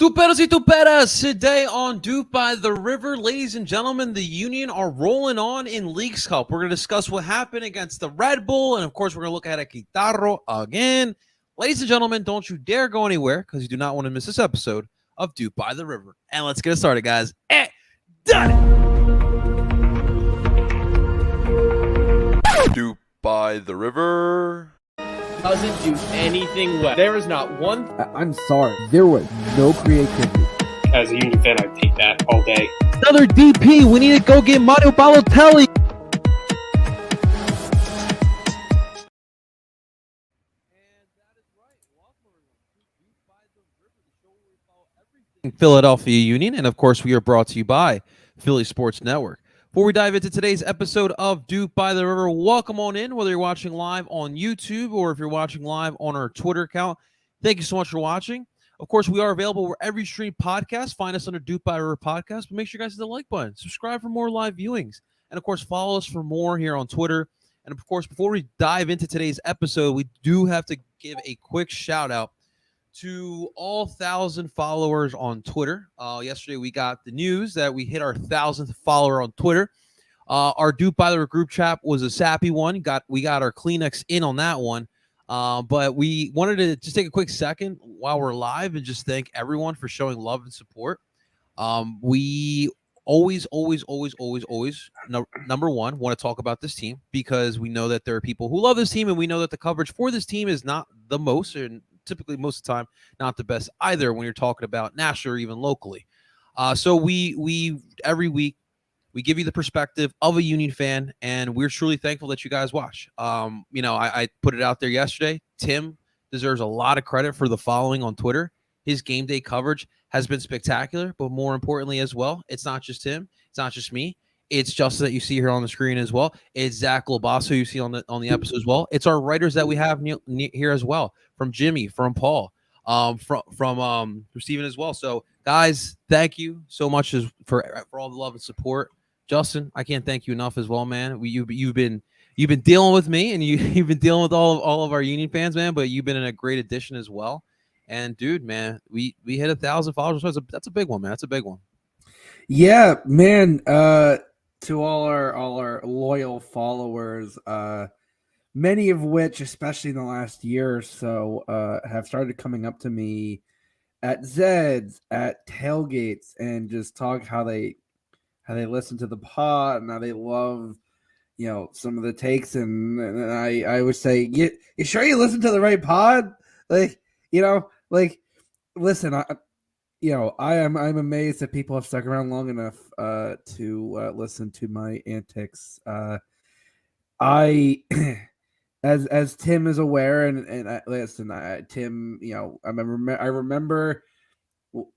Tuperos y tuperas, today on DOOP by the River, ladies and gentlemen, the Union are rolling on in Leagues Cup. We're going to discuss what happened against the Red Bull, and of course, we're going to look at a Guitarro again. Ladies and gentlemen, don't you dare go anywhere because you do not want to miss this episode of DOOP by the River. And let's get started, guys. Done it! DOOP by the River doesn't do anything well. There is not one. I'm sorry. There was no creativity. As a Union fan, I'd take that all day. Another DP. We need to go get Mario Balotelli. Philadelphia Union, and of course, we are brought to you by Philly Sports Network. Before we dive into today's episode of DOOP by the River, welcome on in, whether you're watching live on YouTube or if you're watching live on our Twitter account. Thank you so much for watching. Of course, we are available wherever you stream podcasts. Find us under DOOP by the River Podcast, but make sure you guys hit the like button. Subscribe for more live viewings. And, of course, follow us for more here on Twitter. And, of course, before we dive into today's episode, we do have to give a quick shout-out to all 1,000 followers on Twitter. Yesterday, we got the news that we hit our 1,000th follower on Twitter. Our DOOP by the River group chat was a sappy one. We got our Kleenex in on that one. But we wanted to just take a quick second while we're live and just thank everyone for showing love and support. We always, number one, want to talk about this team because we know that there are people who love this team, and we know that the coverage for this team is not the most, and typically most of the time not the best either when you're talking about national or even locally. So we every week we give you the perspective of a Union fan, and we're truly thankful that you guys watch. I put it out there yesterday. Tim deserves a lot of credit for the following on Twitter. His game day coverage has been spectacular, but more importantly as well, it's not just him. It's not just me. It's Justin that you see here on the screen as well. It's Zach Lobasso you see on the episode as well. It's our writers that we have here as well, from Jimmy, from Paul, from Steven as well. So, guys, thank you so much for all the love and support. Justin, I can't thank you enough as well, man. You've been dealing with me, and you've been dealing with all of our Union fans, man. But you've been a great addition as well. And dude, man, we hit 1,000 followers. That's a big one, man. That's a big one. Yeah, man. To all our loyal followers, many of which, especially in the last year or so, have started coming up to me at Zeds, at tailgates, and just talk how they listen to the pod and how they love, some of the takes. And I would say, you sure you listen to the right pod? Listen, I'm amazed that people have stuck around long enough to listen to my antics. As Tim is aware, and listen, Tim, I remember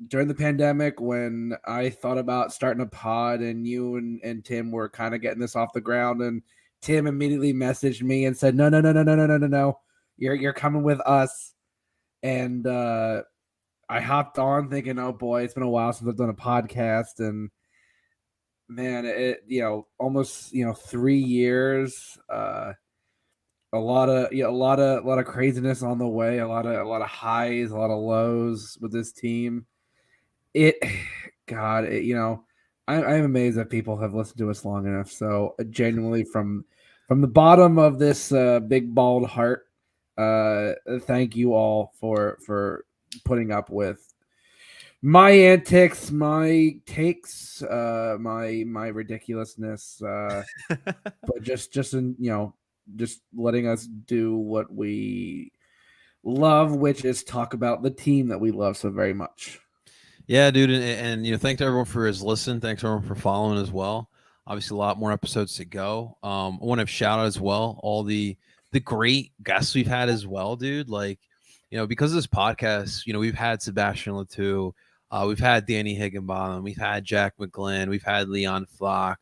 during the pandemic when I thought about starting a pod, and you and Tim were kind of getting this off the ground, and Tim immediately messaged me and said, no, you're coming with us. And I hopped on thinking, oh boy, it's been a while since I've done a podcast, and man, it almost 3 years, a lot of craziness on the way, a lot of highs, a lot of lows with this team. I'm amazed that people have listened to us long enough. So genuinely, from the bottom of this big bald heart, thank you all for putting up with my antics, my takes, my ridiculousness, but just letting us do what we love, which is talk about the team that we love so very much. Yeah, dude, and thanks to everyone for his listen. Thanks everyone for following as well. Obviously, a lot more episodes to go. I want to shout out as well all the great guests we've had as well, dude. Like, because of this podcast, we've had Sebastian Latou, we've had Danny Higginbottom, we've had Jack McGlynn, we've had Leon Flock,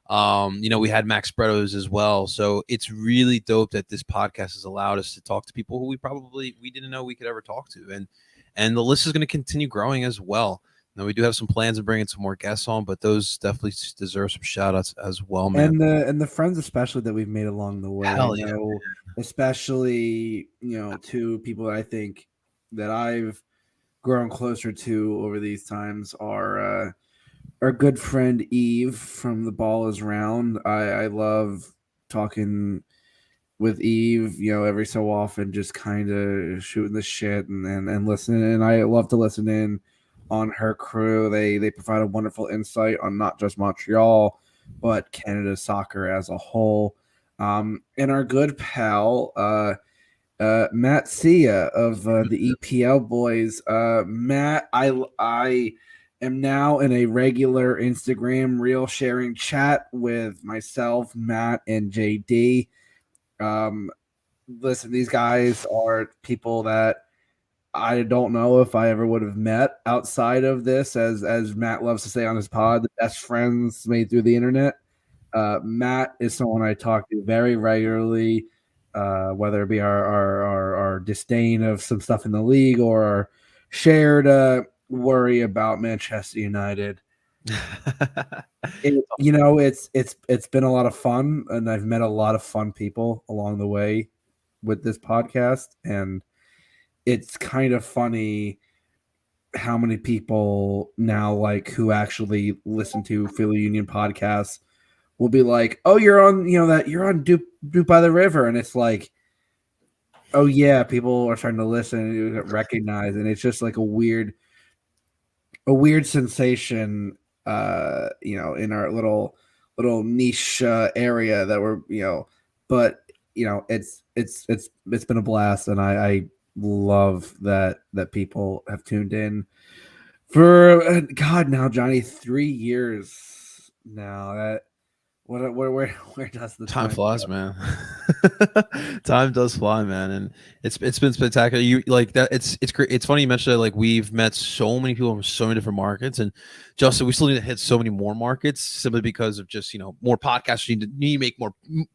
we had Max Bredos as well. So it's really dope that this podcast has allowed us to talk to people who we didn't know we could ever talk to, and the list is going to continue growing as well. Now, we do have some plans of bringing some more guests on, but those definitely deserve some shout outs as well, man. And the friends especially that we've made along the way. Hell yeah. Especially, to people that I think that I've grown closer to over these times are our good friend Eve from The Ball Is Round. I love talking with Eve, every so often, just kind of shooting the shit and listening. And I love to listen in on her crew. They provide a wonderful insight on not just Montreal, but Canada soccer as a whole. And our good pal, Matt Sia of the EPL boys. Matt, I am now in a regular Instagram reel sharing chat with myself, Matt, and JD. Listen, these guys are people that I don't know if I ever would have met outside of this, as Matt loves to say on his pod, the best friends made through the internet. Matt is someone I talk to very regularly, whether it be our disdain of some stuff in the league or our shared worry about Manchester United. It's been a lot of fun, and I've met a lot of fun people along the way with this podcast, and it's kind of funny how many people now who actually listen to Philly Union podcasts will be like, "Oh, you're on, you're on Dupe by the River," and it's like, "Oh yeah, people are starting to listen and recognize," and it's just like a weird sensation, in our little niche area that we're, but it's been a blast, and I love that people have tuned in for God now, Johnny, 3 years now. That where does the Time time flies, go? man. Time does fly, man, and it's been spectacular. You like that? It's great. It's funny you mentioned that. Like, we've met so many people from so many different markets, and Justin, we still need to hit so many more markets simply because of just more podcasters. Need to make more.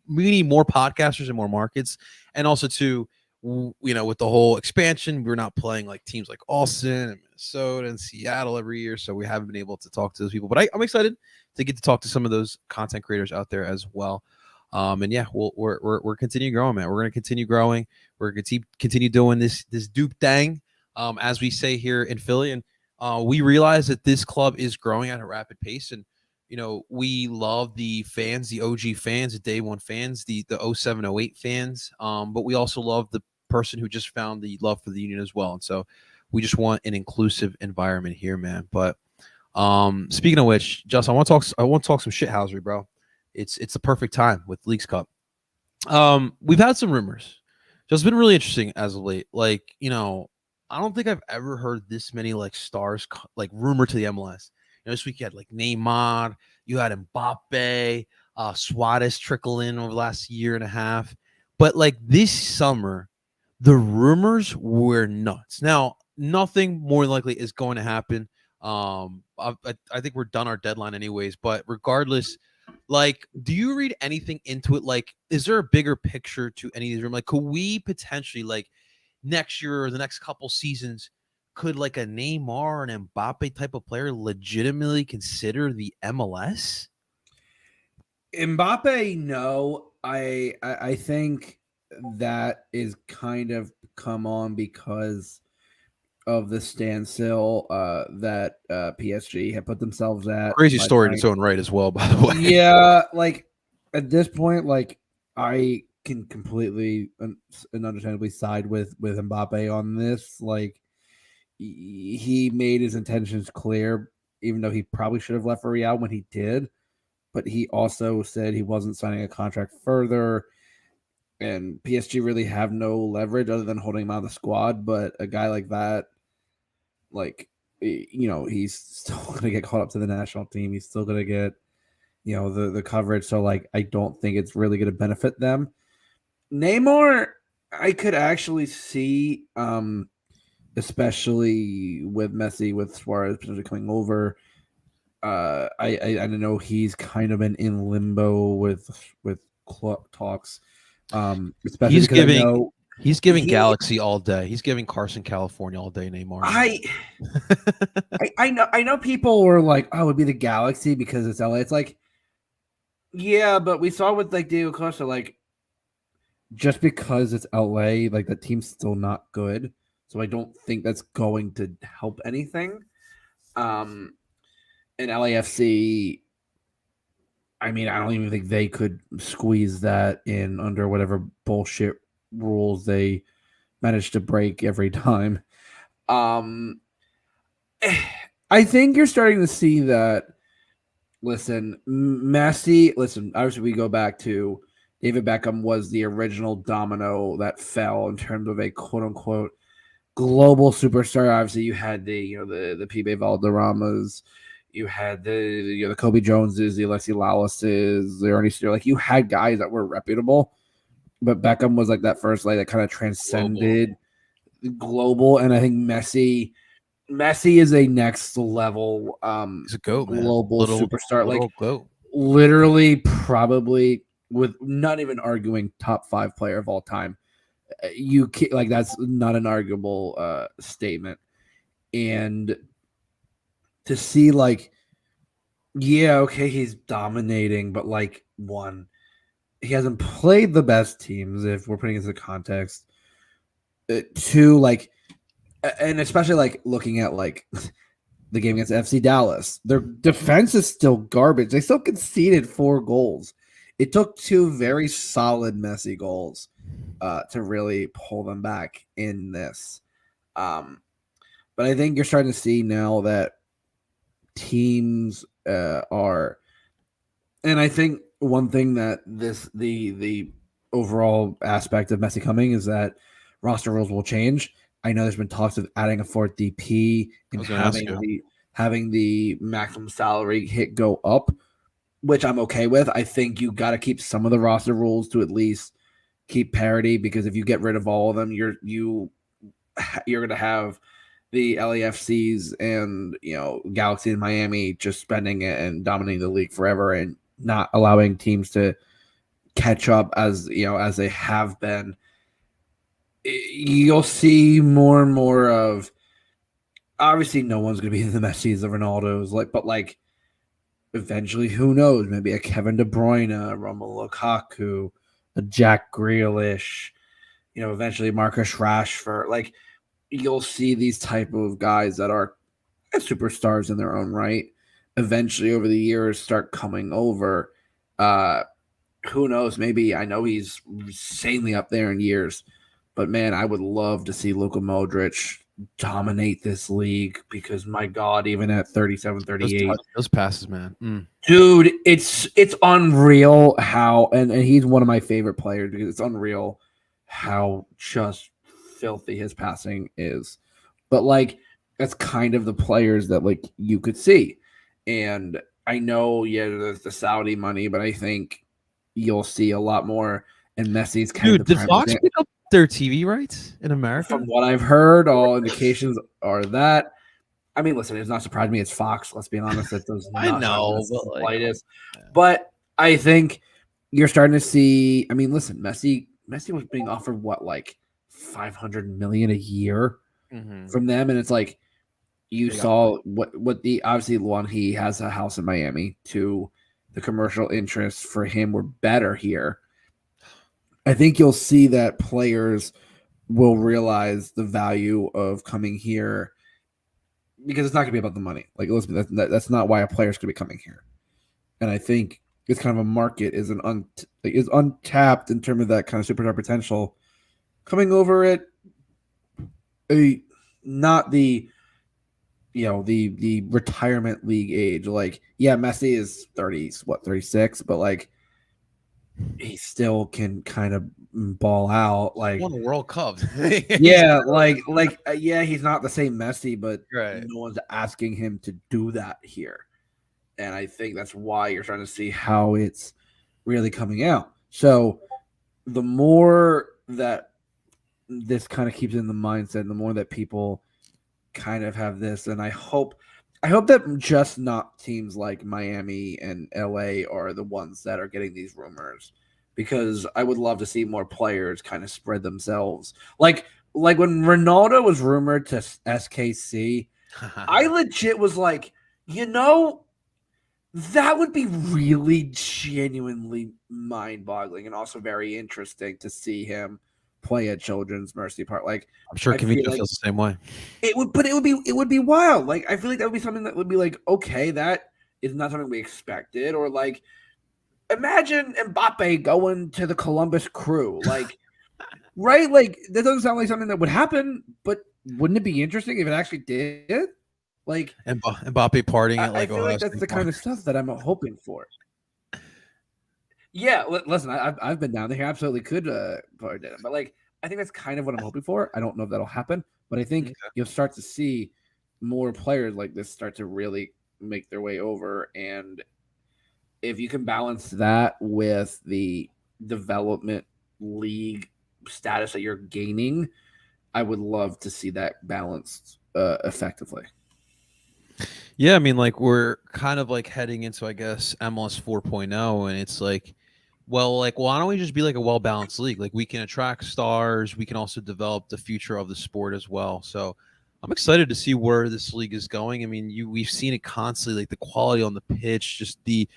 We need more podcasters and more markets, and also too, with the whole expansion, we're not playing like teams like Austin and Minnesota and Seattle every year, so we haven't been able to talk to those people. But I'm excited to get to talk to some of those content creators out there as well. And yeah, we're continuing growing, man. We're gonna continue growing. We're gonna continue doing this dupe thing, as we say here in Philly. And we realize that this club is growing at a rapid pace, and we love the fans, the OG fans, the day one fans, the 07, 08 fans. But we also love the person who just found the love for the Union as well. And so we just want an inclusive environment here, man. But speaking of which, Justin, I want to talk some shithousery, bro. It's the perfect time with Leagues Cup. We've had some rumors. So it's been really interesting as of late. Like, I don't think I've ever heard this many stars rumored to the MLS. This week you had Neymar, you had Mbappe, Suarez trickle in over the last year and a half. But this summer, the rumors were nuts. Now, nothing more likely is going to happen. I think we're done our deadline anyways, but regardless, do you read anything into it? Is there a bigger picture to any of these rooms? Could we potentially next year or the next couple seasons, could a Neymar and Mbappe type of player legitimately consider the MLS? Mbappe, no. I think that is kind of come on because of the standstill that PSG had put themselves at. Crazy story in its own right as well, by the way. Yeah, at this point, I can completely and understandably side with Mbappe on this. He made his intentions clear, even though he probably should have left for Real when he did. But he also said he wasn't signing a contract further. And PSG really have no leverage other than holding him out of the squad. But a guy like that, he's still going to get caught up to the national team. He's still going to get, the coverage. So, I don't think it's really going to benefit them. Neymar, I could actually see, especially with Messi, with Suarez potentially coming over. I know he's kind of been in limbo with talks. Especially He's because giving he's giving Galaxy all day. He's giving Carson, California all day. Neymar. I know people were like, "Oh, it would be the Galaxy because it's LA." It's yeah, but we saw with Diego Costa, just because it's LA, the team's still not good. So I don't think that's going to help anything. And LAFC, I mean, I don't even think they could squeeze that in under whatever bullshit rules they manage to break every time. I think you're starting to see that. Listen, Messi. Listen, obviously, we go back to David Beckham was the original domino that fell in terms of a quote unquote global superstar. Obviously, you had the Pibe Valderramas, you had the Kobe Joneses, the Alexi Lalas's, the Ernie Steele. Like you had guys that were reputable, but Beckham was like that first like that kind of transcended global. And I think Messi is a next level He's a goat, man. global superstar. Like goat. literally, probably with not even arguing top 5 player of all time. You can't, like that's not an arguable statement. And to see like, yeah, okay, he's dominating, but like he hasn't played the best teams. If we're putting it into context, two, like, and especially like looking at like the game against FC Dallas, their defense is still garbage. They still conceded 4 goals. It took 2 very solid Messi goals to really pull them back in this. But I think you're starting to see now that teams are, and I think one thing that the overall aspect of Messi coming is that roster rules will change. I know there's been talks of adding a 4th DP and having the maximum salary hit go up, which I'm okay with. I think you got to keep some of the roster rules to at least keep parity, because if you get rid of all of them, you're going to have the LAFCs and Galaxy and Miami just spending it and dominating the league forever and not allowing teams to catch up as they have been. You'll see more and more of, obviously no one's going to be the Messis, the Ronaldos, but eventually, who knows? Maybe a Kevin De Bruyne, a Romelu Lukaku, a Jack Grealish, eventually Marcus Rashford. Like, you'll see these type of guys that are superstars in their own right eventually over the years start coming over. Who knows? Maybe, I know he's insanely up there in years, but man, I would love to see Luka Modric dominate this league, because my God, even at 37, 38, those passes, man. Dude, it's unreal how, and he's one of my favorite players, because it's unreal how just filthy his passing is. But like, that's kind of the players that like you could see. And I know, there's the Saudi money, but I think you'll see a lot more. And Messi's kind of the did Fox pick up their TV rights in America? From what I've heard, all indications are that. I mean, listen, it's not surprising me. It's Fox. Let's be honest. It does not. I know, but I think you're starting to see. I mean, listen, Messi was being offered what, like $500 million a year from them, and it's like you saw what the obviously one, he has a house in Miami. 2, the commercial interests for him were better here. I think you'll see that players will realize the value of coming here, because it's not going to be about the money. Like, listen, that's not why a player's going to be coming here. And I think it's kind of a market is untapped in terms of that kind of superstar potential coming over at not the the retirement league age. Like, yeah, Messi is 36, but like, he still can kind of ball out. Like, won the World Cup. yeah, yeah, he's not the same Messi, but right. No one's asking him to do that here. And I think that's why you're trying to see how it's really coming out. So the more that this kind of keeps in the mindset, the more that people kind of have this, and I hope that just not teams like Miami and LA are the ones that are getting these rumors, because I would love to see more players kind of spread themselves. Like when Ronaldo was rumored to SKC, I legit was like, that would be really genuinely mind-boggling and also very interesting to see him play at Children's Mercy Park. Like I'm sure I feel Cavino like feels the same way. it would be wild. Like I feel like that would be something that would be like, okay, that is not something we expected. Or like imagine Mbappe going to the Columbus Crew. Like right? Like that doesn't sound like something that would happen, but wouldn't it be interesting if it actually did? Like And Mbappe partying at I like feel Ohio like that's State the Park. kind of stuff that I'm hoping for. Yeah, listen, I've been down there. I absolutely could party, but like I think that's kind of what I'm hoping for. I don't know if that'll happen, but I think Okay. you'll start to see more players like this start to really make their way over. And if you can balance that with the development league status that you're gaining, I would love to see that balanced effectively. Yeah, I mean, like we're kind of like heading into, I guess, MLS 4.0, and it's like, well, like, why don't we just be like a well balanced league? Like, we can attract stars, we can also develop the future of the sport as well. So, I'm excited to see where this league is going. I mean, we've seen it constantly, like the quality on the pitch, just the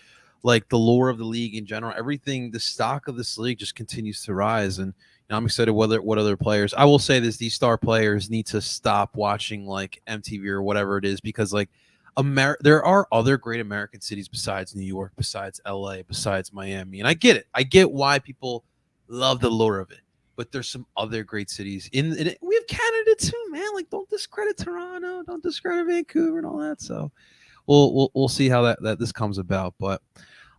like the lore of the league in general, everything, the stock of this league just continues to rise, and I'm excited what other players. I will say this: these star players need to stop watching like MTV or whatever it is, because like there are other great American cities besides New York, besides LA, besides Miami. And I get it. I get why people love the lure of it. But there's some other great cities in it. We have Canada too, man. Like, don't discredit Toronto, don't discredit Vancouver and all that. So we'll see how that this comes about. But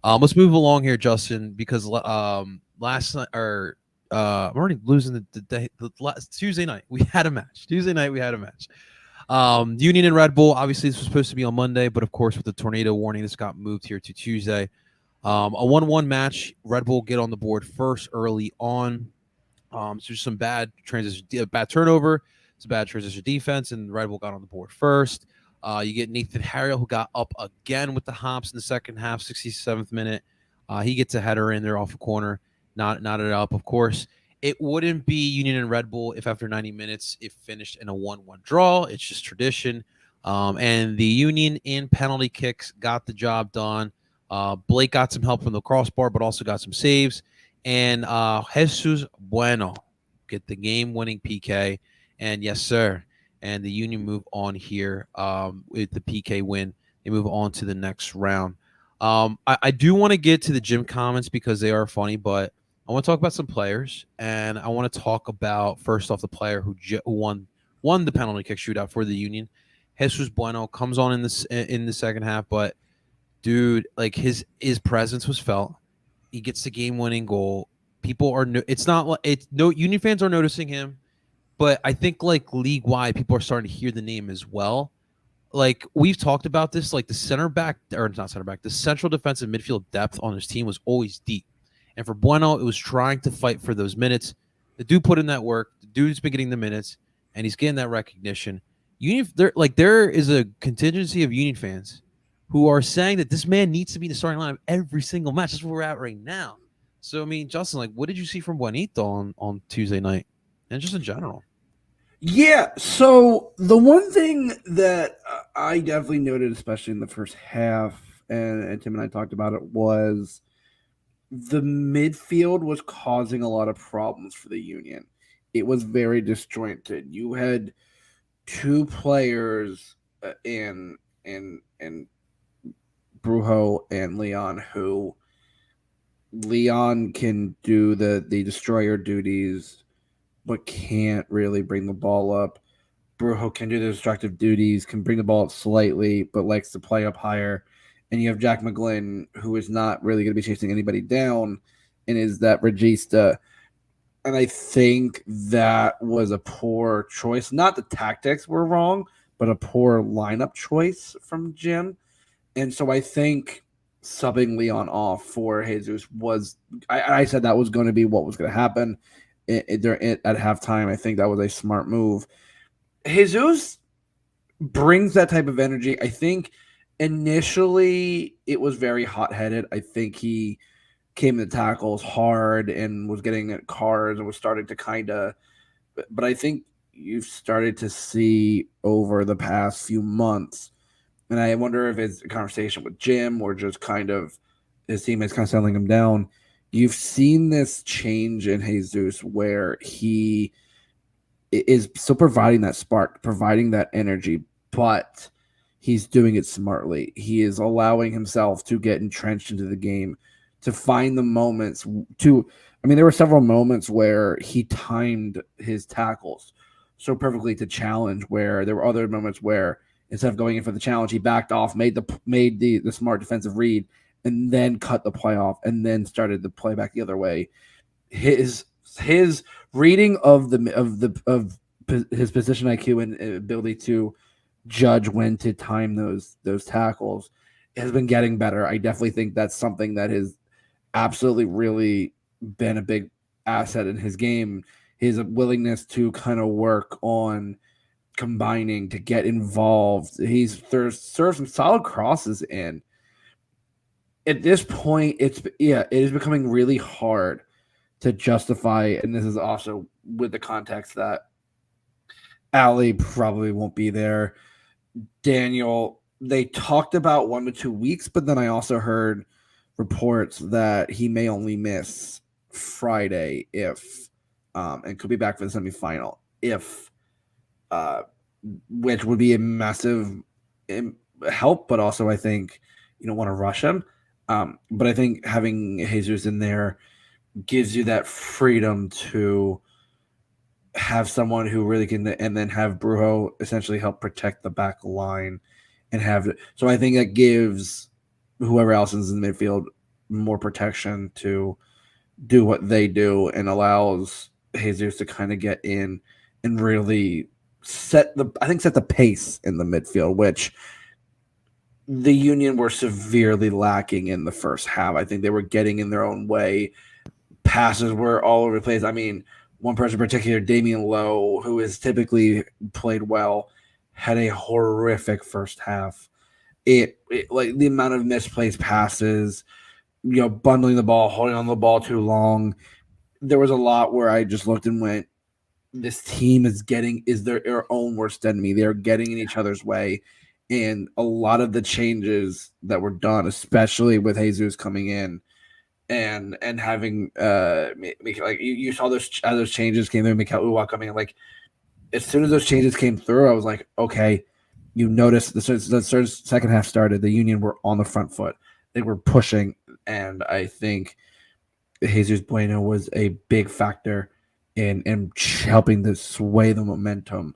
let's move along here, Justin, because last night or I'm already losing the day. The last Tuesday night we had a match. Union and Red Bull, obviously this was supposed to be on Monday, but of course with the tornado warning, this got moved here to Tuesday. A 1-1 match. Red Bull get on the board first early on. So just some bad transition, bad turnover. It's a bad transition defense, and Red Bull got on the board first. You get Nathan Harriel, who got up again with the hops in the second half, 67th minute. He gets a header in there off a corner, knotted up, of course. It wouldn't be Union and Red Bull if after 90 minutes it finished in a 1-1 draw. It's just tradition. And the Union in penalty kicks got the job done. Blake got some help from the crossbar, but also got some saves. And Jesus Bueno get the game-winning PK. And yes, sir. And the Union move on here with the PK win. They move on to the next round. I do want to get to the gym comments because they are funny, but I want to talk about some players, and I want to talk about first off the player who won the penalty kick shootout for the Union. Jesus Bueno comes on in the second half, but dude, like his presence was felt. He gets the game-winning goal. People are it's not like it's no Union fans are noticing him, but I think like league-wide, people are starting to hear the name as well. Like we've talked about this, like the the central defensive midfield depth on his team was always deep. And for Bueno, it was trying to fight for those minutes. The dude put in that work. The dude's been getting the minutes, and he's getting that recognition. There is a contingency of Union fans who are saying that this man needs to be in the starting lineup every single match. That's where we're at right now. So, I mean, Justin, like, what did you see from Buenito on Tuesday night, and just in general? Yeah, so the one thing that I definitely noted, especially in the first half, and Tim and I talked about it, was the midfield was causing a lot of problems for the Union. It was very disjointed. You had two players in Brujo and Leon, who Leon can do the destroyer duties, but can't really bring the ball up. Brujo can do the destructive duties, can bring the ball up slightly, but likes to play up higher. And you have Jack McGlynn, who is not really going to be chasing anybody down, and is that regista. And I think that was a poor choice. Not the tactics were wrong, but a poor lineup choice from Jim. And so I think subbing Leon off for Jesus was, I said that was going to be what was going to happen at halftime. I think that was a smart move. Jesus brings that type of energy. I think initially it was very hot-headed. I think he came to tackles hard and was getting at cars and was starting to kind of, but I think you've started to see over the past few months, and I wonder if it's a conversation with Jim or just kind of his teammates kind of settling him down. you've seen this change in Jesus where he is still providing that spark, providing that energy, but he's doing it smartly. He is allowing himself to get entrenched into the game, to find the moments to. I mean, there were several moments where he timed his tackles so perfectly to challenge. Where there were other moments where instead of going in for the challenge, he backed off, made the smart defensive read, and then cut the play off, and then started the play back the other way. His reading of his position IQ and ability to judge when to time those tackles has been getting better. I definitely think that's something that has absolutely really been a big asset in his game. His willingness to kind of work on combining, to get involved. He's served some solid crosses in. At this point, it is becoming really hard to justify, and this is also with the context that Ali probably won't be there. Daniel, they talked about 1 to 2 weeks, but then I also heard reports that he may only miss Friday if and could be back for the semifinal if which would be a massive help, but also I think you don't want to rush him. But I think having Jesus in there gives you that freedom to have someone who really can, and then have Brujo essentially help protect the back line and have. So I think that gives whoever else is in the midfield more protection to do what they do, and allows Jesus to kind of get in and really set the pace in the midfield, which the Union were severely lacking in the first half. I think they were getting in their own way. Passes were all over the place. I mean, one person in particular, Damian Lowe, who has typically played well, had a horrific first half. It like the amount of misplaced passes, bundling the ball, holding on the ball too long. There was a lot where I just looked and went, this team is their own worst enemy. They're getting in each other's way. And a lot of the changes that were done, especially with Jesus coming in and having like you saw those changes came through, Mikel Uwa coming in. Like as soon as those changes came through, I was like, okay, you noticed the second half started, the Union were on the front foot. They were pushing, and I think Jesus Bueno was a big factor in helping to sway the momentum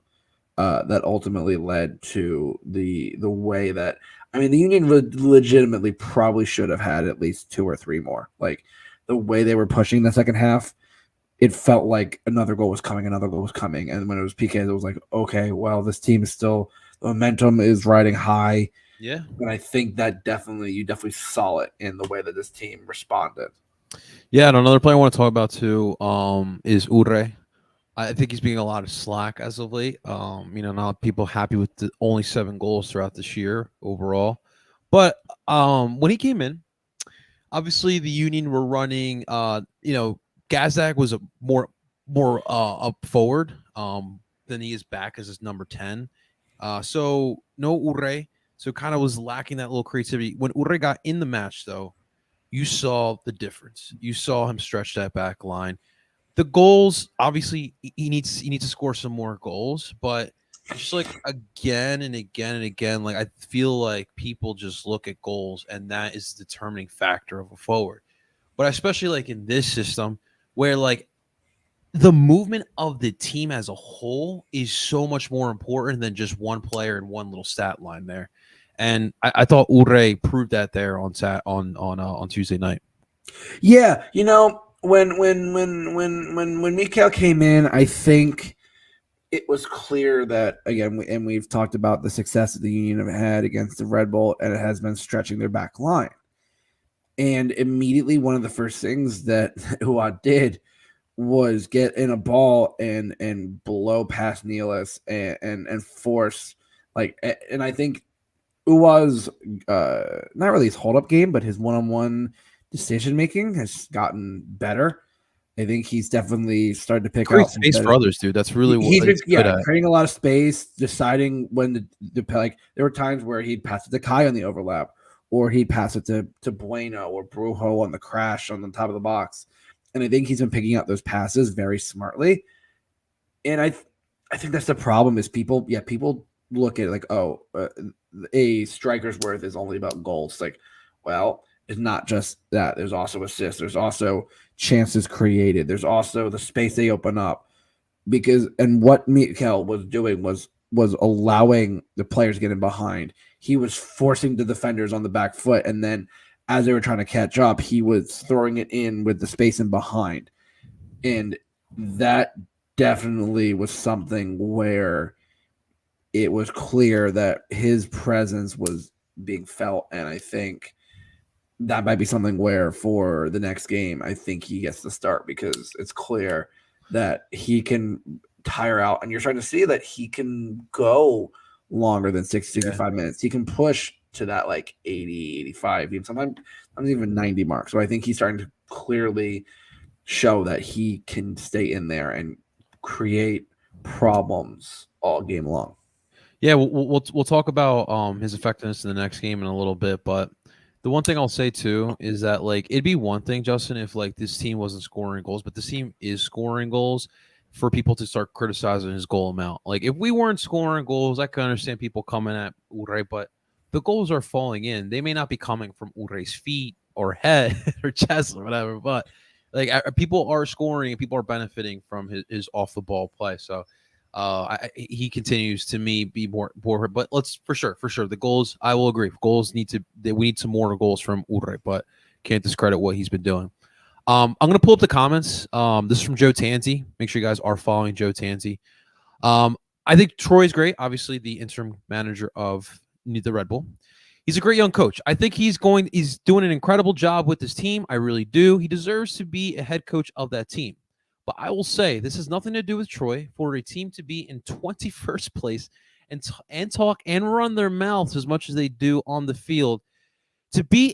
that ultimately led to the way that, I mean, the Union legitimately probably should have had at least 2 or 3 more. Like the way they were pushing the second half, it felt like another goal was coming. And when it was PKs, it was like, okay, well, this team is still, the momentum is riding high. Yeah. And I think that you definitely saw it in the way that this team responded. Yeah, and another player I want to talk about too is Urre. I think he's being a lot of slack as of late. Not people happy with the only 7 goals throughout this year overall. But when he came in, obviously the Union were running. Gazdag was a more up forward than he is back as his number 10. So no Urre. So kind of was lacking that little creativity. When Urre got in the match, though, you saw the difference. You saw him stretch that back line. The goals, obviously, he needs to score some more goals, but just like again and again and again, like I feel like people just look at goals, and that is the determining factor of a forward. But especially like in this system, where like the movement of the team as a whole is so much more important than just one player and one little stat line there. And I thought Urre proved that there on Tuesday night. Yeah, when Mikel came in, I think it was clear that, again, and we've talked about the success that the Union have had against the Red Bull, and it has been stretching their back line. And immediately, one of the first things that Uwa did was get in a ball and blow past Nealis and force, like, and I think Uwa's not really his hold-up game, but his one-on-one decision-making has gotten better. I think he's definitely started to pick out space for others, dude. That's really what he's been creating a lot of space, deciding when to like. There were times where he'd pass it to Kai on the overlap, or he'd pass it to Bueno or Brujo on the crash on the top of the box. And I think he's been picking up those passes very smartly. And I think that's the problem is people look at it like, oh, a striker's worth is only about goals. Like, well, it's not just that. There's also assists. There's also chances created. There's also the space they open up. And what Mikel was doing was allowing the players getting behind. He was forcing the defenders on the back foot, and then as they were trying to catch up, he was throwing it in with the space in behind. And that definitely was something where it was clear that his presence was being felt. And I think that might be something where for the next game, I think he gets to start because it's clear that he can tire out. And you're starting to see that he can go longer than 60, 65 minutes. He can push to that like 80, 85, even sometimes even 90 mark. So I think he's starting to clearly show that he can stay in there and create problems all game long. Yeah, we'll talk about his effectiveness in the next game in a little bit, but the one thing I'll say too is that like it'd be one thing, Justin, if like this team wasn't scoring goals, but this team is scoring goals, for people to start criticizing his goal amount. Like if we weren't scoring goals, I could understand people coming at Ure, but the goals are falling in. They may not be coming from Ure's feet or head or chest or whatever, but like people are scoring and people are benefiting from his off the ball play. So he continues to me be more, but let's for sure the goals. I will agree. Goals we need some more goals from Ure, but can't discredit what he's been doing. I'm going to pull up the comments. This is from Joe Tanzi. Make sure you guys are following Joe Tanzi. I think Troy's great. Obviously, the interim manager of the Red Bull. He's a great young coach. I think he's doing an incredible job with this team. I really do. He deserves to be a head coach of that team. But I will say this has nothing to do with Troy. For a team to be in 21st place and talk and run their mouths as much as they do on the field, to be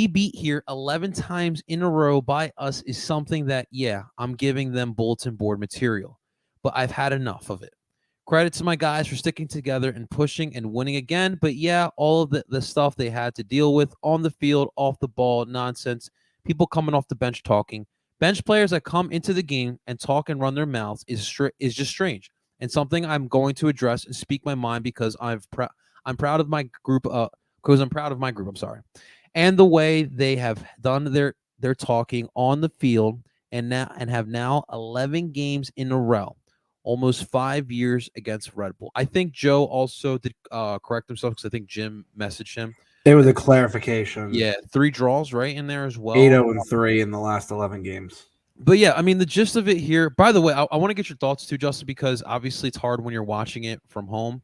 beat here 11 times in a row by us is something that, yeah, I'm giving them bulletin board material. But I've had enough of it. Credit to my guys for sticking together and pushing and winning again. But yeah, all of the stuff they had to deal with on the field, off the ball, nonsense, people coming off the bench talking. Bench players that come into the game and talk and run their mouths is just strange, and something I'm going to address and speak my mind because I'm proud of my group. I'm sorry, and the way they have done their talking on the field and have now 11 games in a row, almost 5 years against Red Bull. I think Joe also did correct himself because I think Jim messaged him. It was a clarification. Yeah, 3 draws right in there as well. 8-0-3 in the last 11 games. But yeah, I mean, the gist of it here, by the way, I want to get your thoughts too, Justin, because obviously it's hard when you're watching it from home.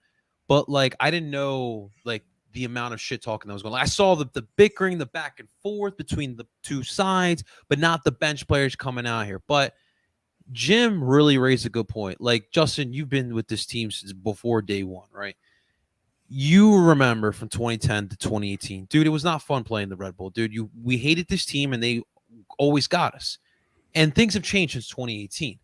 But like, I didn't know like the amount of shit talking that was going on. I saw the bickering, the back and forth between the two sides, but not the bench players coming out here. But Jim really raised a good point. Like, Justin, you've been with this team since before day one, right? You remember from 2010 to 2018, dude, it was not fun playing the Red Bull, dude. We hated this team and they always got us. And things have changed since 2018.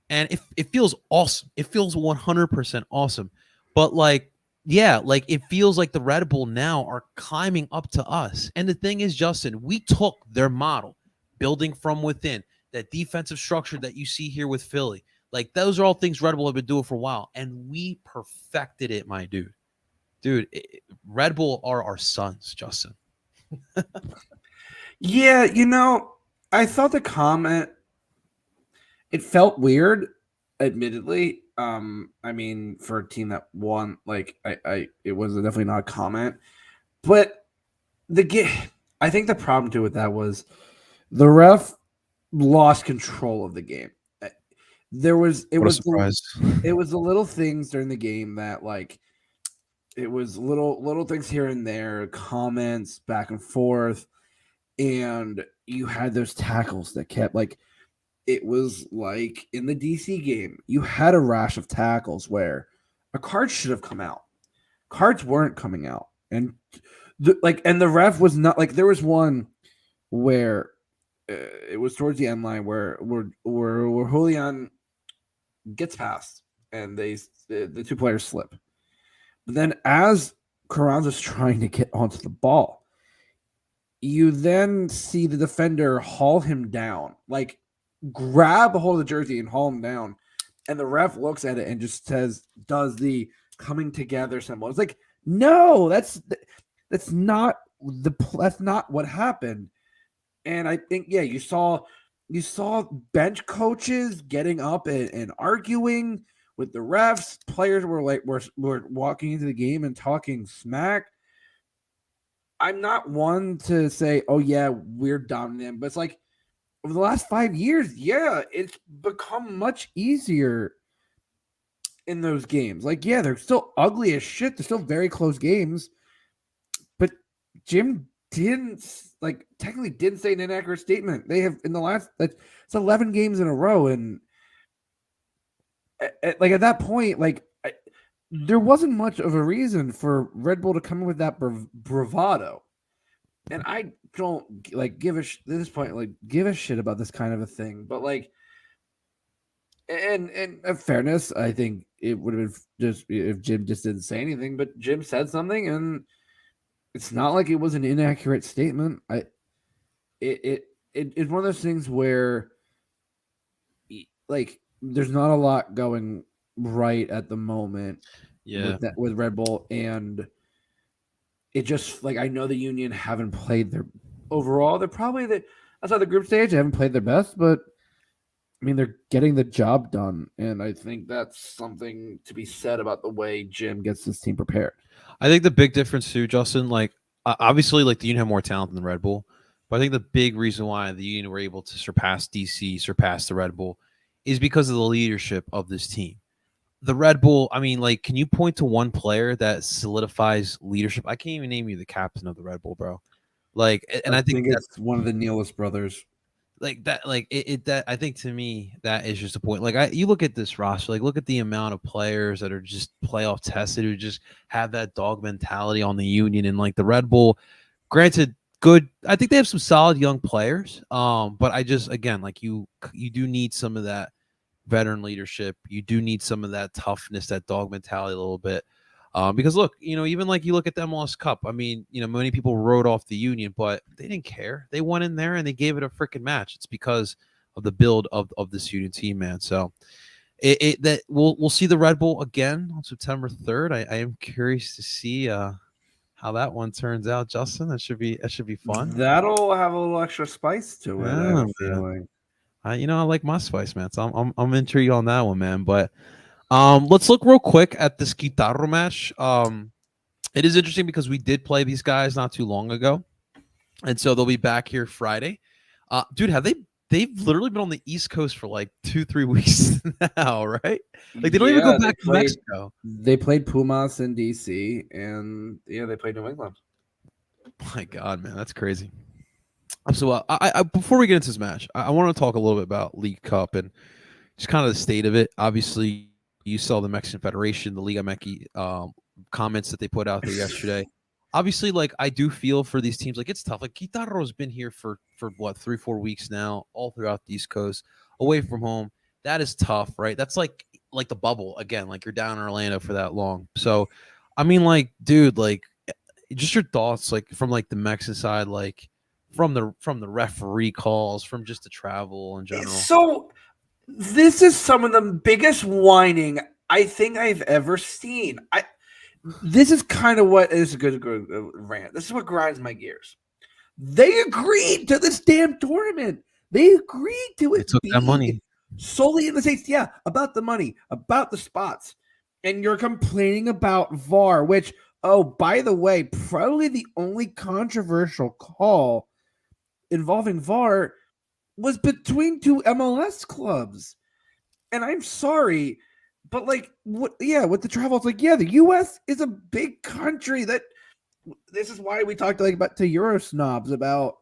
And it feels awesome. It feels 100% awesome. But like, yeah, like it feels like the Red Bull now are climbing up to us. And the thing is, Justin, we took their model, building from within, that defensive structure that you see here with Philly. Like those are all things Red Bull have been doing for a while. And we perfected it, my dude. Dude, Red Bull are our sons, Justin. Yeah, I thought the comment, it felt weird, admittedly. I mean, for a team that won, like it was definitely not a comment. But I think the problem too with that was the ref lost control of the game. It was the little things during the game that like it was little things here and there, comments back and forth, and you had those tackles that kept like it was like in the DC game, you had a rash of tackles where a card should have come out. Cards weren't coming out, and the ref was not like there was one where it was towards the end line where Julian gets past and the two players slip. But then as Carranza's trying to get onto the ball, you then see the defender haul him down, like grab a hold of the jersey and haul him down. And the ref looks at it and just does the coming together symbol. It's like, no, that's not what happened. And I think, yeah, you saw bench coaches getting up and arguing with the refs. Players were walking into the game and talking smack. I'm not one to say, oh yeah, we're dominant, but it's like over the last 5 years, yeah, it's become much easier in those games. Like, yeah, they're still ugly as shit. They're still very close games, but Jim technically didn't say an inaccurate statement. They have in the last it's 11 games in a row, and at that point, there wasn't much of a reason for Red Bull to come in with that bravado. And I don't give a at this point give a shit about this kind of a thing. But and in fairness, I think it would have been just if Jim just didn't say anything. But Jim said something, and it's not like it was an inaccurate statement. It's one of those things where there's not a lot going right at the moment. Yeah, with Red Bull, and it just I know the Union haven't played their overall. They're probably outside the group stage. They haven't played their best, but I mean they're getting the job done, and I think that's something to be said about the way Jim gets this team prepared. I think the big difference too, Justin. Obviously, the Union have more talent than Red Bull, but I think the big reason why the Union were able to surpass DC, surpass the Red Bull, is because of the leadership of this team. The Red Bull, I mean, can you point to one player that solidifies leadership? I can't even name you the captain of the Red Bull, bro. I think it's one of the Nealis brothers. That I think to me that is just a point. You look at this roster, look at the amount of players that are just playoff tested who just have that dog mentality on the Union, and the Red Bull. Granted, good. I think they have some solid young players. But I just again you do need some of that veteran leadership. You do need some of that toughness, that dog mentality a little bit. Because look, even you look at the MLS Cup. I mean, many people wrote off the Union, but they didn't care. They went in there and they gave it a freaking match. It's because of the build of this Union team, man. So that we'll see the Red Bull again on September 3rd. I am curious to see how that one turns out, Justin. That should be fun. That'll have a little extra spice to it. I have a feeling. I like my spice, man. So I'm intrigued on that one, man. But let's look real quick at this Guitarro match. It is interesting because we did play these guys not too long ago, and so they'll be back here Friday. Dude, they've literally been on the East Coast for 2-3 weeks now, right? They don't even go back to Mexico. They played Pumas in DC, and they played New England. My God, man, that's crazy. So I before we get into this match, I want to talk a little bit about League Cup and just kind of the state of it. Obviously, you saw the Mexican Federation, the Liga MX comments that they put out there yesterday. Obviously, I do feel for these teams, it's tough. Guitarro's been here for what 3-4 weeks now, all throughout the East Coast, away from home. That is tough, right? That's like the bubble again. You're down in Orlando for that long. So, I mean, dude, just your thoughts, from the Mexican side, from the referee calls, from just the travel in general. So this is some of the biggest whining I think I've ever seen. This is kind of what is a good rant. This is what grinds my gears. They agreed to this damn tournament. They agreed to it. They took that money solely in the States. Yeah, about the money, about the spots, and you're complaining about VAR, which, oh, by the way, probably the only controversial call involving VAR was between two MLS clubs. And I'm sorry, but with the travel, it's the US is a big country. This is why we talked about to Euro snobs about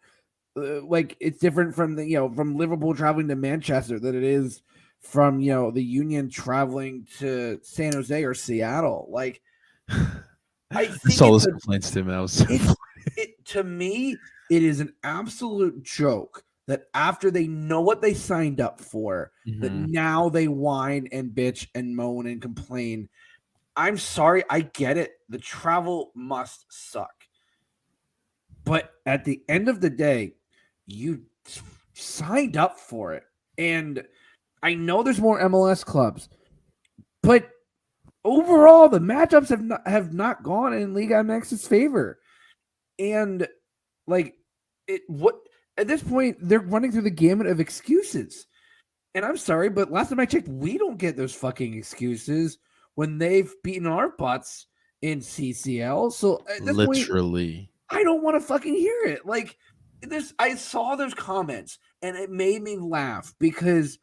it's different from from Liverpool traveling to Manchester than it is from the Union traveling to San Jose or Seattle. I think saw those complaints too, man. To me, it is an absolute joke that after they know what they signed up for, that now they whine and bitch and moan and complain. I'm sorry, I get it. The travel must suck. But at the end of the day, you signed up for it. And I know there's more MLS clubs, but overall the matchups have not gone in Liga MX's favor. And like what at this point they're running through the gamut of excuses. And I'm sorry, but last time I checked, we don't get those fucking excuses when they've beaten our butts in CCL. So at this Literally. point, I don't want to fucking hear it. Like this, I saw those comments and it made me laugh because,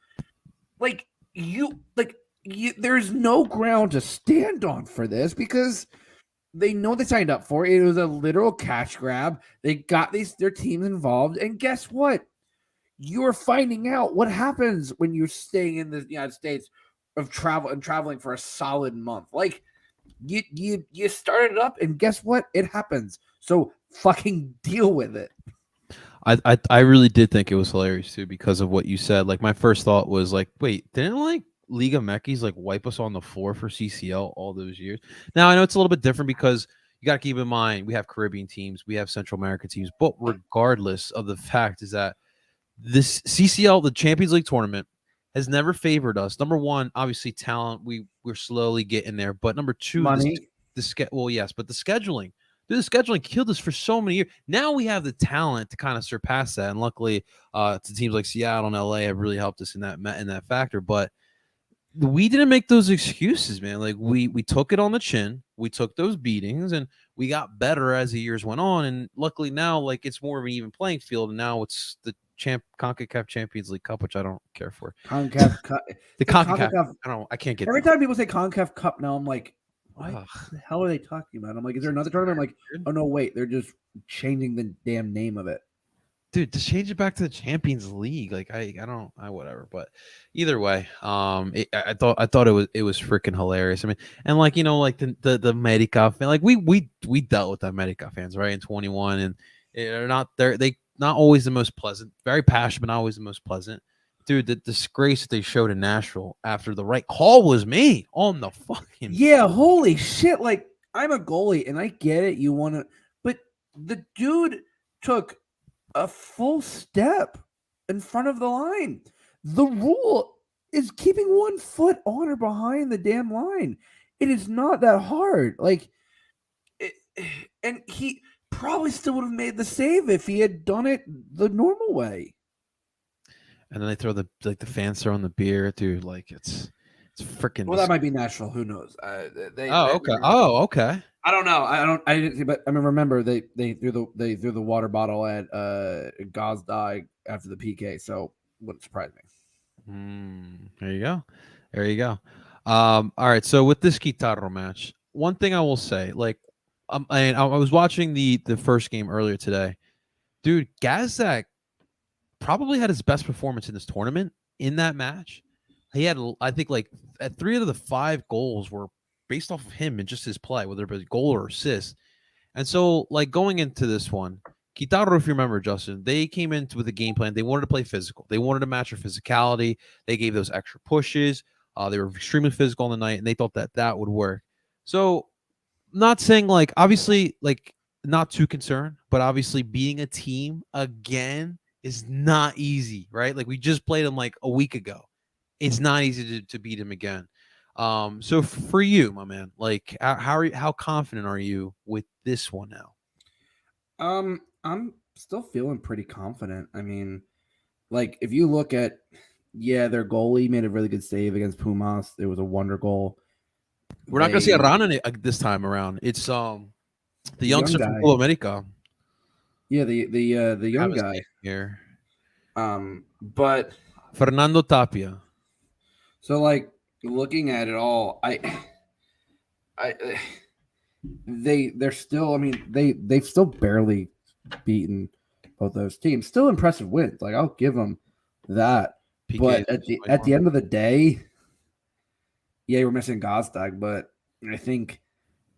there's no ground to stand on for this because they know they signed up for it. It was a literal cash grab. They got their teams involved, and guess what? You're finding out what happens when you're staying in the United States traveling for a solid month. Like you started up, and guess what? It happens. So fucking deal with it. I really did think it was hilarious too because of what you said. Like my first thought was like, wait, didn't like Liga MX like wipe us on the floor for CCL all those years? Now I know it's a little bit different because you got to keep in mind we have Caribbean teams, we have Central American teams, but regardless of the fact is that this CCL, the Champions League tournament, has never favored us. Number one, obviously talent, we're slowly getting there, but number two, money. Well, yes, but the scheduling. Dude, the scheduling killed us for so many years. Now we have the talent to kind of surpass that, and luckily, to teams like Seattle and LA have really helped us in that factor. But we didn't make those excuses, man. Like we took it on the chin, we took those beatings, and we got better as the years went on. And luckily now, like it's more of an even playing field. And now it's the CONCACAF Champions League Cup, which I don't care for. CONCACAF Cup. The CONCACAF. I can't get every time people say CONCACAF Cup now, I'm like, what Ugh. the hell are they talking about? I'm like, is there another tournament? I'm like, oh no, wait, they're just changing the damn name of it. Dude, just change it back to the Champions League. Like I don't, whatever. But either way, I thought it was freaking hilarious. I mean, and like like the America fan, like we dealt with the America fans right in 21, and they're not not always the most pleasant. Very passionate, but not always the most pleasant. Dude, the disgrace that they showed in Nashville after the right call was made on the fucking holy shit! Like I'm a goalie, and I get it. You want to, but the dude took a full step in front of the line. The rule is keeping 1 foot on or behind the damn line. It is not that hard. And he probably still would have made the save if he had done it the normal way. And then they throw the fans throwing the beer, dude. Like it's freaking. Well, that might be Nashville. Who knows? Okay. Okay. I don't know. I didn't see, but I remember they threw the water bottle at Gazdag after the PK, so wouldn't surprise me. There you go. All right. So with this Guitarro match, one thing I will say, like, I was watching the first game earlier today, dude. Gazdag probably had his best performance in this tournament in that match. He had, I think, like at 3 out of the 5 goals were based off of him and just his play, whether it was goal or assist. And so, like going into this one, Guitarro, if you remember, Justin, they came into with a game plan. They wanted to play physical. They wanted to match their physicality. They gave those extra pushes. They were extremely physical on the night, and they thought that would work. So, not saying like obviously like not too concerned, but obviously being a team again is not easy, right? Like we just played them like a week ago. It's not easy to beat him again. So for you, my man, like how confident are you with this one now? I'm still feeling pretty confident. I mean, like if you look at their goalie made a really good save against Pumas. It was a wonder goal. We're not gonna see a run in it this time around. It's the youngster from Copa America. Yeah, the young guy here. But Fernando Tapia. So like looking at it all, they're still. I mean, they've still barely beaten both those teams. Still impressive wins. Like I'll give them that. PK, but at the end of the day, we're missing Gazdag, but I think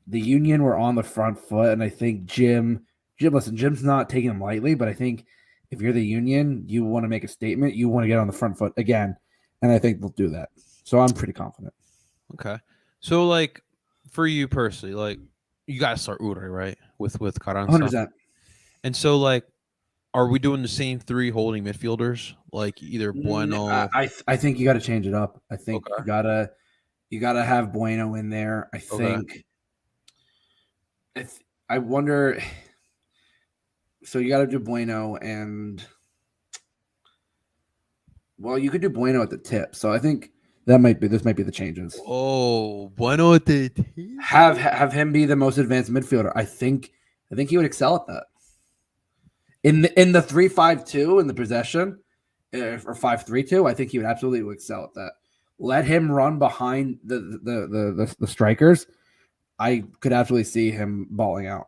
the Union were on the front foot, and I think Jim. Listen, Jim's not taking them lightly, but I think if you're the Union, you want to make a statement. You want to get on the front foot again, and I think they'll do that. So I'm pretty confident. Okay. So like for you personally, like you got to start Ure, right? With Carranza. 100%. And so, like, are we doing the same 3 holding midfielders? Like either Bueno. I think you got to change it up. I think Okay. you gotta have Bueno in there. I Okay. think. I wonder. So you got to do Bueno and. Well, you could do Bueno at the tip. So I think this might be the changes. Oh, Bueno at the Have him be the most advanced midfielder. I think he would excel at that. In the 3-5-2 in the possession, or 5-3-2, I think he would absolutely excel at that. Let him run behind the strikers. I could absolutely see him balling out.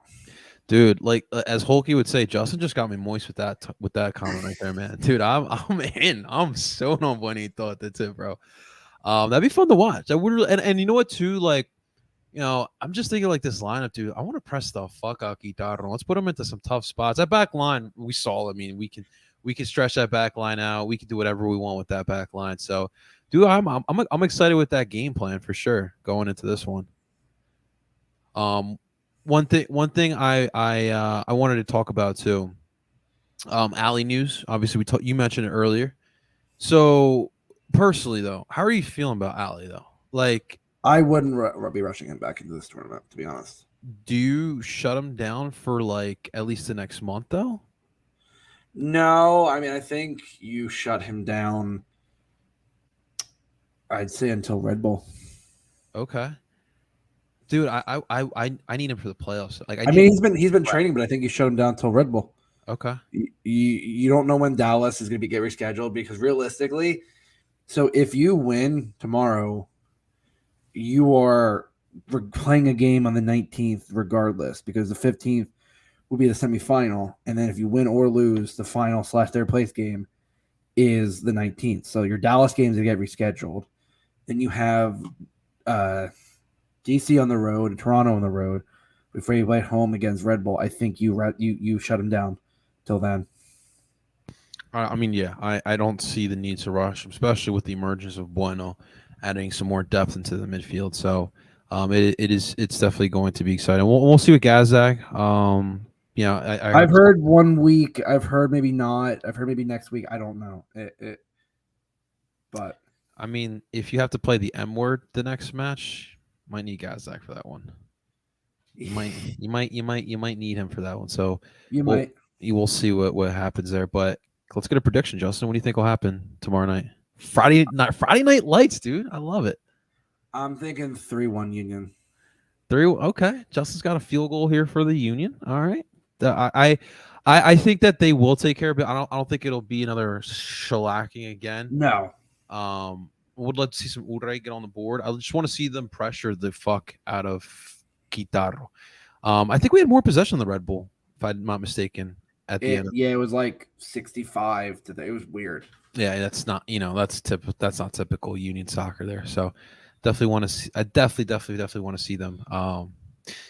Dude, like as Holkey would say, Justin just got me moist with that comment right there, man. Dude, I'm in. I'm so on when he thought that's it, bro. That'd be fun to watch. I would, and you know what too, like, you know, I'm just thinking like this lineup, dude. I want to press the fuck out Guitarro. Let's put him into some tough spots. That back line, we saw. I mean, we can stretch that back line out. We can do whatever we want with that back line. So, dude, I'm excited with that game plan for sure going into this one. One thing I wanted to talk about too. Alley news. Obviously, you mentioned it earlier. So personally, though, how are you feeling about Alley though? Like, I wouldn't be rushing him back into this tournament, to be honest. do you shut him down for like at least the next month though? No, I mean I think you shut him down. I'd say until Red Bull. Okay. Dude, I need him for the playoffs. Like, I mean, he's been training, but I think you shut him down until Red Bull. Okay. You don't know when Dallas is going to get rescheduled because realistically, so if you win tomorrow, you are playing a game on the 19th regardless because the 15th will be the semifinal, and then if you win or lose, the final / third place game is the 19th. So your Dallas games will get rescheduled. Then you have DC on the road and Toronto on the road before you play home against Red Bull. I think you shut him down till then. I mean, yeah, I don't see the need to rush, especially with the emergence of Bueno adding some more depth into the midfield. So it's definitely going to be exciting. We'll see with Gazdag. You know, I've heard 1 week. I've heard maybe not. I've heard maybe next week. I don't know. But I mean, if you have to play the M word the next match, might need Gazdag for that one. You might need him for that one. So you might. You will see what happens there. But let's get a prediction, Justin. What do you think will happen tomorrow night? Friday night lights, dude. I love it. I'm thinking 3-1 Union. 3. Okay, Justin's got a field goal here for the Union. All right. I think that they will take care of it. I don't think it'll be another shellacking again. No. Would love to see some Ure get on the board. I just want to see them pressure the fuck out of Guitarro. I think we had more possession than the Red Bull, if I'm not mistaken. At the end, it was like 65 today. It was weird. Yeah, that's not that's not typical Union soccer there. So definitely want to see. I definitely want to see them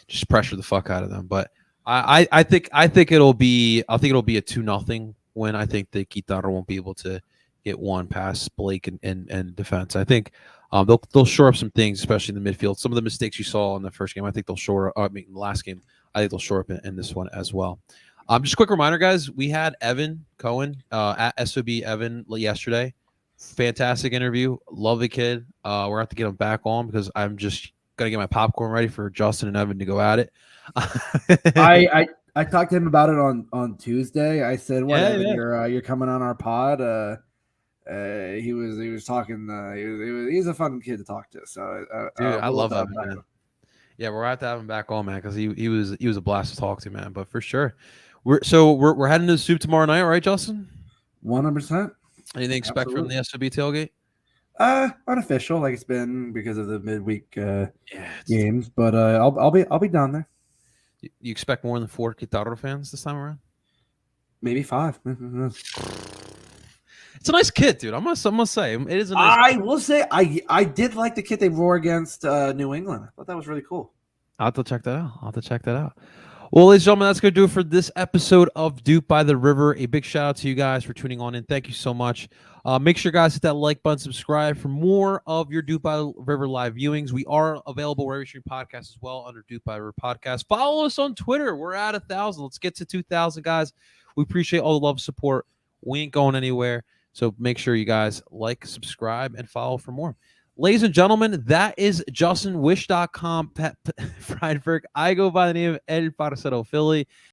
just pressure the fuck out of them. But I think it'll be a 2-0 win. I think the Guitarro won't be able to get one past Blake and defense. I think they'll shore up some things, especially in the midfield. Some of the mistakes you saw in the first game, I think they'll shore up. The last game, I think they'll shore up in this one as well. Just a quick reminder, guys. We had Evan Cohen at SOB Evan yesterday. Fantastic interview. Love the kid. We're going to have to get him back on because I'm just going to get my popcorn ready for Justin and Evan to go at it. I talked to him about it on Tuesday. I said, "What, Evan? Yeah. You're coming on our pod." He was talking. He's a fun kid to talk to. So, dude, I love Evan. Man. Yeah, we're going to have him back on, man, because he was a blast to talk to, man. But for sure. We're heading to the soup tomorrow night, right, Justin? 100%. Anything expect from the SOB tailgate? Unofficial, like it's been because of the midweek games, but I'll be down there. You expect more than 4 Guitarro fans this time around? Maybe 5. It's a nice kit, dude. I must say it is a nice kit. Will say I did like the kit they wore against New England. I thought that was really cool. I'll have to check that out. Well, ladies and gentlemen, that's going to do it for this episode of Dupe by the River. A big shout out to you guys for tuning on in. Thank you so much. Make sure, guys, hit that like button, subscribe for more of your Dupe by the River live viewings. We are available wherever you stream podcasts as well under Dupe by the River Podcast. Follow us on Twitter. We're at 1,000. Let's get to 2,000, guys. We appreciate all the love and support. We ain't going anywhere. So make sure you guys like, subscribe, and follow for more. Ladies and gentlemen, that is JustinWish.com. Friedberg. I go by the name of Ed Farcero Philly.